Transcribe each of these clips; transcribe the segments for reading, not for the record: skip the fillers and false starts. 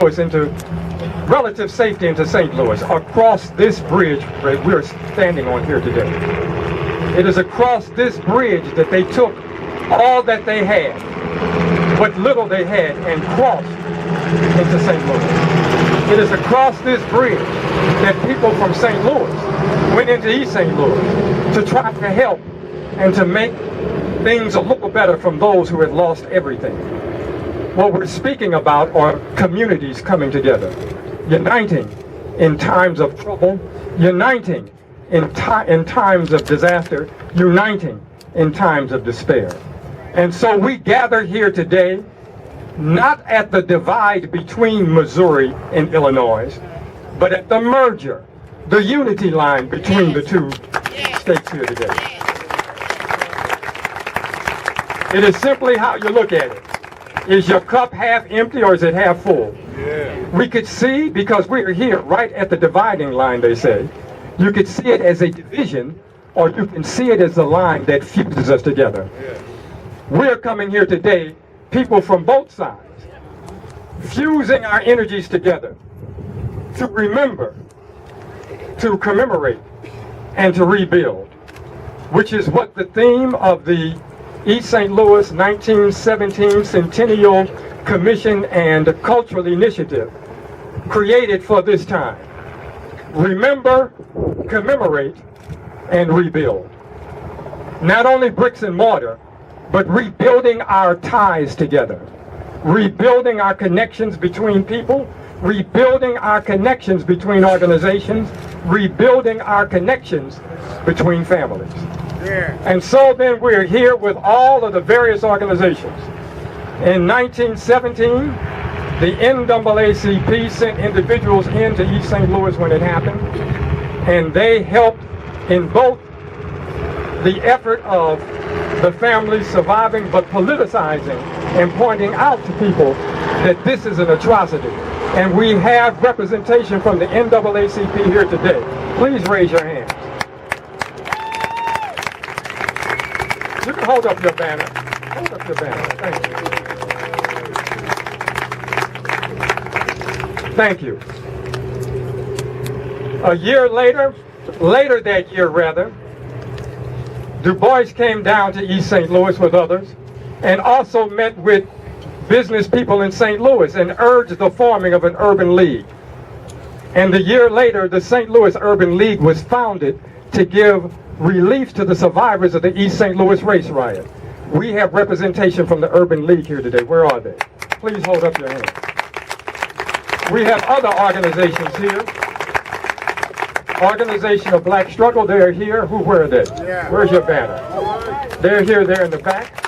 Louis into relative safety into St. Louis across this bridge that we're standing on here today. It is across this bridge that they took all that they had, what little they had, and crossed into St. Louis. It is across this bridge that people from St. Louis went into East St. Louis to try to help and to make things a little better from those who had lost everything. What we're speaking about are communities coming together, uniting in times of trouble, uniting in times of disaster, uniting in times of despair. And so we gather here today, not at the divide between Missouri and Illinois, but at the merger, the unity line between the two states here today. It is simply how you look at it. Is your cup half empty or is it half full? We could see, because we're here right at the dividing line, they say, you could see it as a division, or you can see it as a line that fuses us together. We're coming here today, people from both sides, fusing our energies together to remember, to commemorate, and to rebuild, which is what the theme of the East St. Louis 1917 Centennial Commission and Cultural Initiative created for this time. Remember, commemorate, and rebuild. Not only bricks and mortar, but rebuilding our ties together, rebuilding our connections between people, rebuilding our connections between organizations, rebuilding our connections between families. And so then we're here with all of the various organizations. In 1917, the NAACP sent individuals into East St. Louis when it happened, and they helped in both the effort of the families surviving, but politicizing and pointing out to people that this is an atrocity. And we have representation from the NAACP here today. Please raise your hands. You can hold up your banner. Hold up your banner. Thank you. A year later that year rather, Du Bois came down to East St. Louis with others and also met with business people in St. Louis and urged the forming of an urban league. And a year later, the St. Louis Urban League was founded to give relief to the survivors of the East St. Louis Race Riot. We have representation from the Urban League here today. Where are they? Please hold up your hands. We have other organizations here. Organization of Black Struggle, they're here. Where are they? Where's your banner? They're here, they're in the back.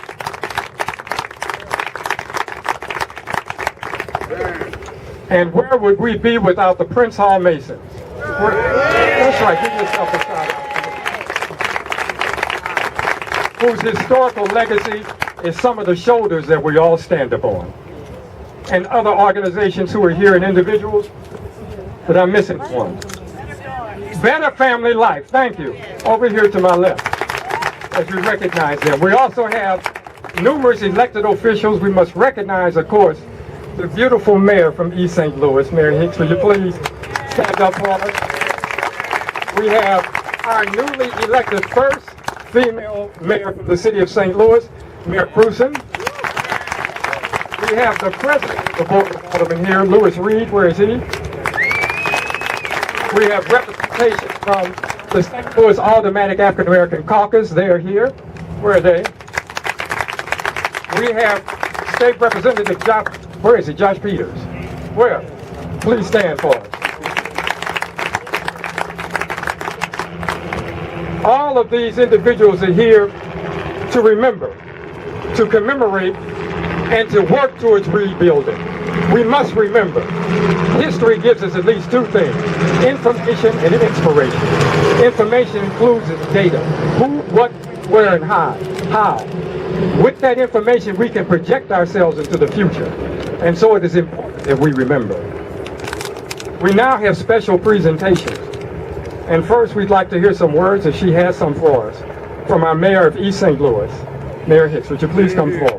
And where would we be without the Prince Hall Masons? That's right, give yourself a shout out. Whose historical legacy is some of the shoulders that we all stand upon. And other organizations who are here and individuals, but I'm missing one. Better Family Life, thank you. Over here to my left, as we recognize them. We also have numerous elected officials. We must recognize, of course, the beautiful mayor from East St. Louis, Mayor Hicks. Will you please stand up for us? We have our newly elected first female mayor from the city of St. Louis, Mayor Prusen. We have the president of the Ward Alderman here, Louis Reed. Where is he? We have representation from the St. Louis Automatic African American Caucus. They are here. Where are they? We have State Representative Josh. Where is he? Josh Peters. Where? Please stand for us. All of these individuals are here to remember, to commemorate, and to work towards rebuilding. We must remember, history gives us at least two things, information and inspiration. Information includes data, who, what, where, and how. With that information, we can project ourselves into the future. And so it is important that we remember. We now have special presentations. And first, we'd like to hear some words, and she has some for us, from our mayor of East St. Louis, Mayor Hicks. Would you please come forward?